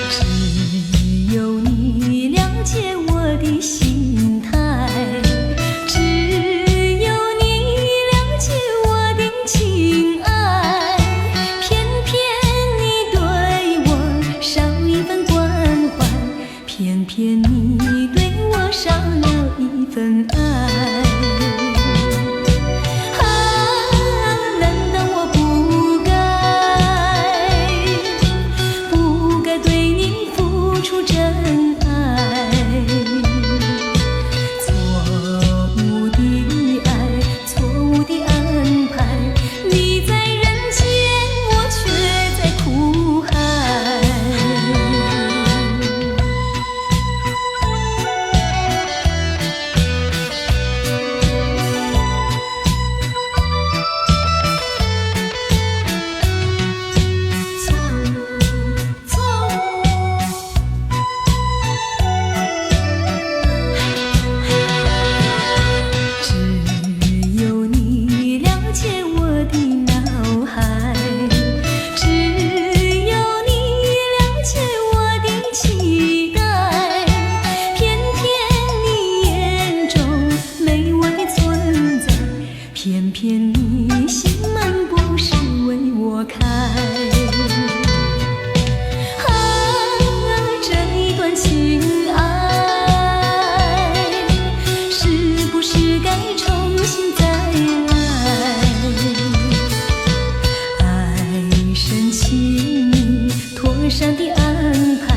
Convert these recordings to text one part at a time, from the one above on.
只有你了解我的心态，只有你了解我的情爱，偏偏你对我少一份关怀，偏偏你对我少了一份爱。偏偏你心门不是为我开，这一段情爱是不是该重新再来？爱深情你妥善的安排，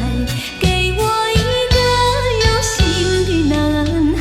给我一个有心的男孩。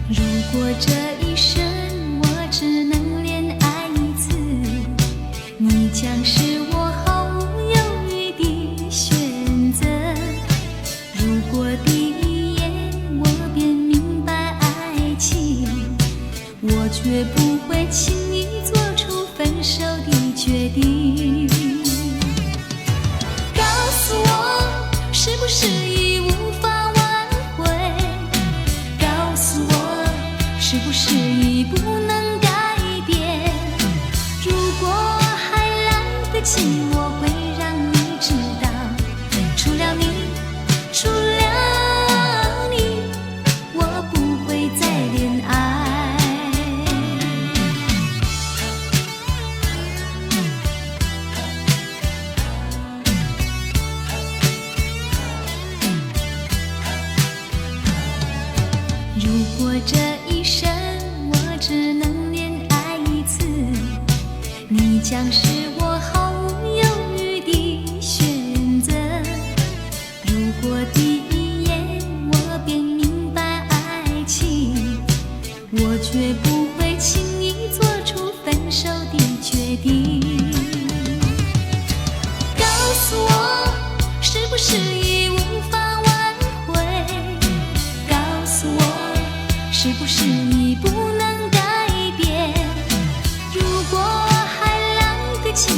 如果这一生我只能恋爱一次，你将是我毫无犹豫的选择。如果第一眼我便明白爱情，我绝不会轻易做出分手的决定。告诉我，是不是已无法挽回？告诉我，是不是已不能改变？如果还来得及，我会让你知道，除了你，除了你，我不会再恋爱。如果这一生我只能恋爱一次，你将是我毫无犹豫的选择。如果第一眼我便明白爱情，我绝不会轻易做出分手的决定。告诉我，是不是已无法挽回？告诉我，是不是已不能改变？如果还来得及，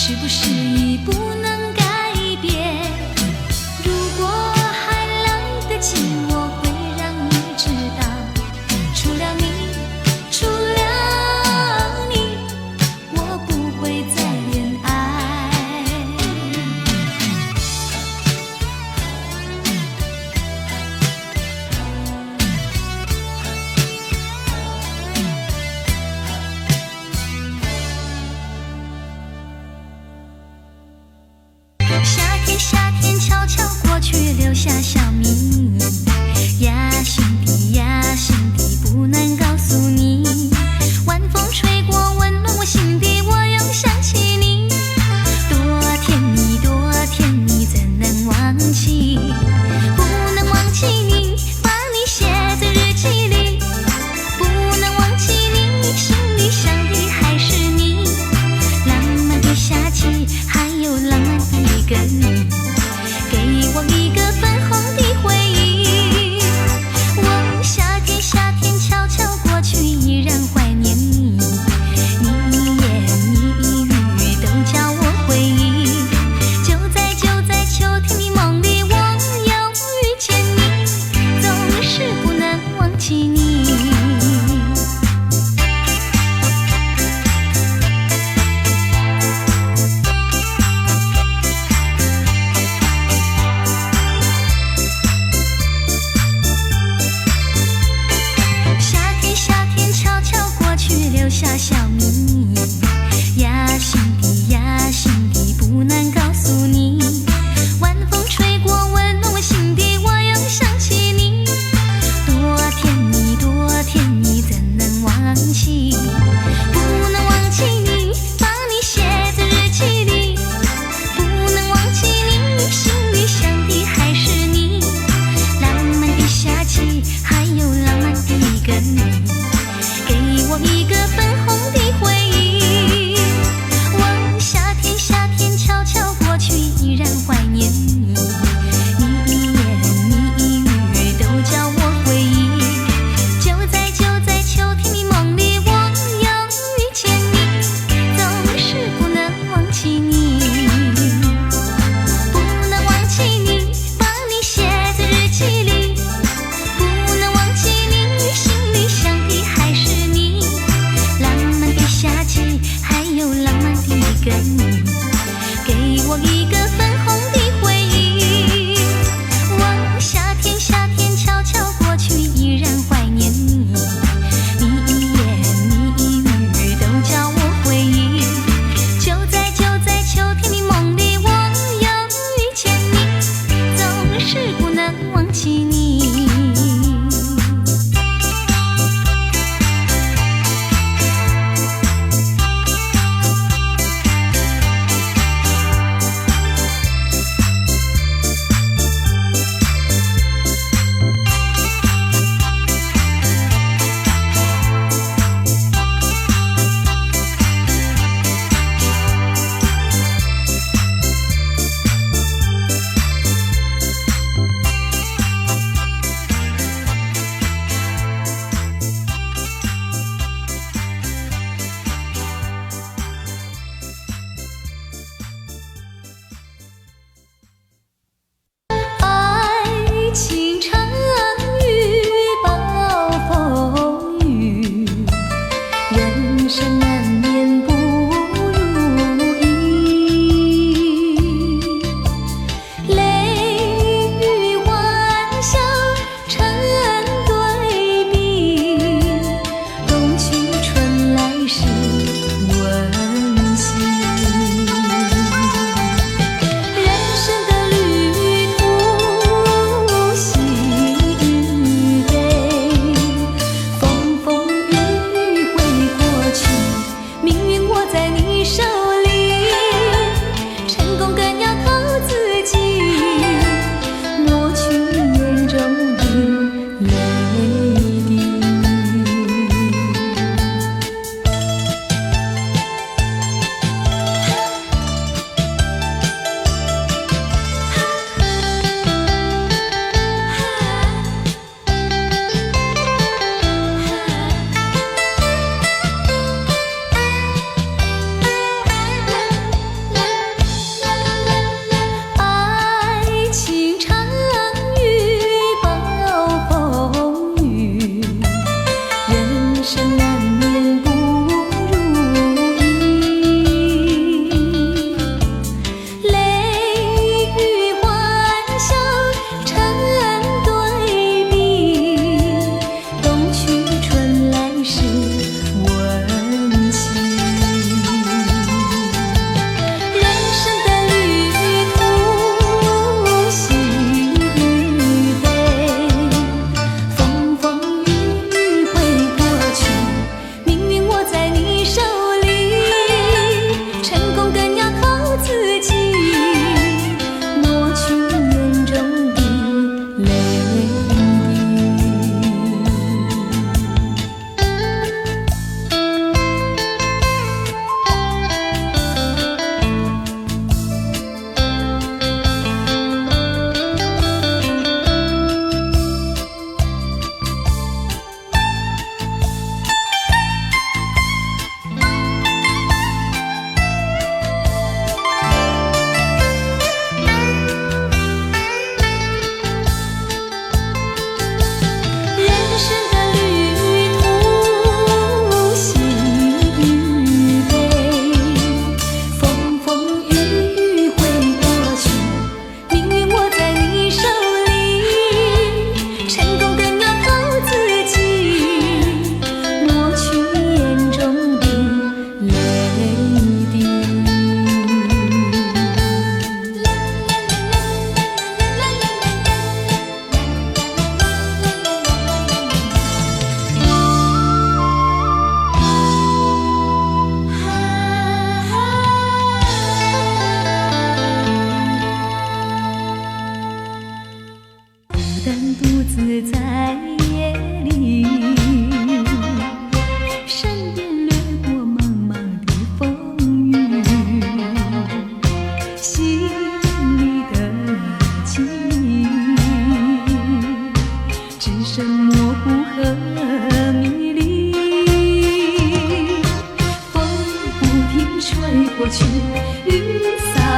是不是已不能改变？如果还来得及，我会让你知道，除了你，除了你，我不会再恋爱。夏天，夏天悄悄过去，留下小秘密呀，兄弟呀，兄弟，不能告诉你。晚风吹过，温暖我心底，我又想起你，多甜蜜，多甜蜜，怎能忘记？不能忘记你，把你写在日记里，不能忘记你，心里想的还是你。浪漫的夏季，还有浪漫的一个你，给我一个粉红的回忆。我夏天，夏天悄悄过去，依然怀念你，你言你语都叫我回忆。就在秋天的梦里，我又遇见你，总是不能忘记你。夏天，夏天悄悄过去，留下小秘密呀，兄弟呀，兄弟，不能告诉你。晚风吹过，温暖我心底，我又想起你，多甜蜜，多甜蜜，怎能忘记？不能忘记你，把你写在日记里，不能忘记你，心里想的还是你。浪漫的夏季，还有浪漫的一个你，给我一个粉红的回忆。我夏天，夏天悄悄过去，依然怀念你，你言你语都叫我回忆。就在秋天的梦里，我又遇见你，总是不能忘记你，不能忘记你，把你写在日记里，不能忘记你，心里想的还是你。浪漫的夏季，还有浪漫的一个你，给我一个粉红的回忆。我夏天，夏天悄悄过去，依然怀念你，你言你语都叫我回忆。就在秋天的梦里，我又遇见你，总是不能忘记你。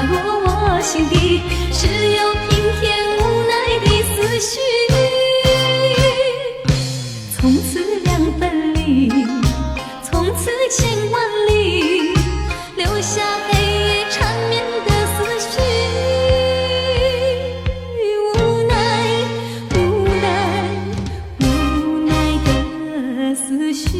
洒落我心底，只有平添无奈的思绪。从此两分离，从此千万里，留下黑夜缠绵的思绪。无奈，无奈，无奈的思绪。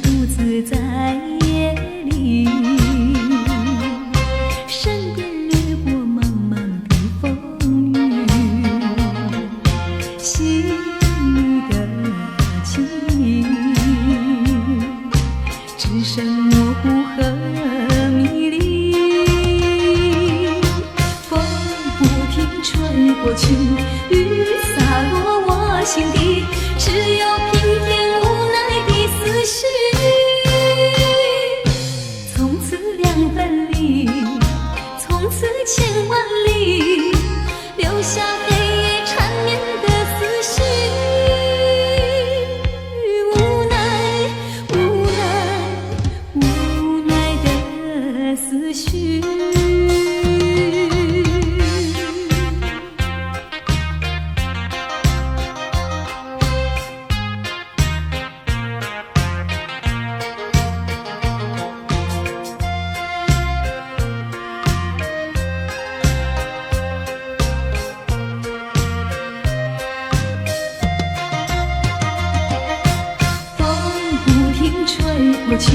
独自在夜里，身边掠过茫茫的风雨，细腻的情意，只剩模糊和迷离。风不停吹过去，雨洒落我心底，只有平添无奈的思绪。从此两分离，从此千万里，留下黑夜缠绵的思绪。无奈，无奈，无奈的思绪。吹过去。